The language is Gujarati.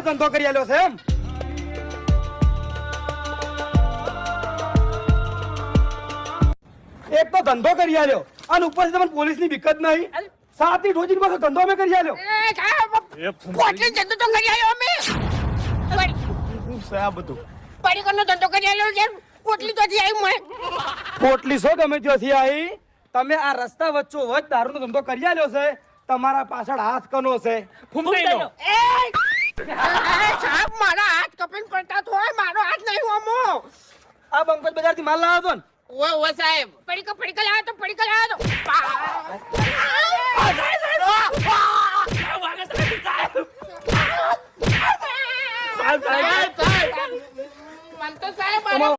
ધંધો કરી આલ્યો છે એમ? એક તો ધંધો કરી આલ્યો અને ઉપરથી તમને પોલીસની બીક જ નહીં. સાતી ઠોજીને પાછો ધંધો અમે કરી આલ્યો. કોટલી ધંધો તો કરી આવ્યો અમે. શું છે આ બધું? પડીકરનો ધંધો કરી આવ્યો છે. કોટલી તો થી આવી મને. પોટલી છો ગમે ત્યાંથી આવી. તમે આ રસ્તા વચ્ચો વચ દારૂનો ધંધો કરી આલ્યો છે. તમારા પાછળ હાથ કનો છે? ફૂમતાઈનો. સાહેબ મારા હાથ કપીને પડતા તો હોય મારો હાથ નહીં હોમો. આ બંકોજ બજારથી માલ લાવ્યો હતો ને? ઓય સાહેબ પડીકલ આવ્યો તો સાહેબ સાહેબ સાહેબ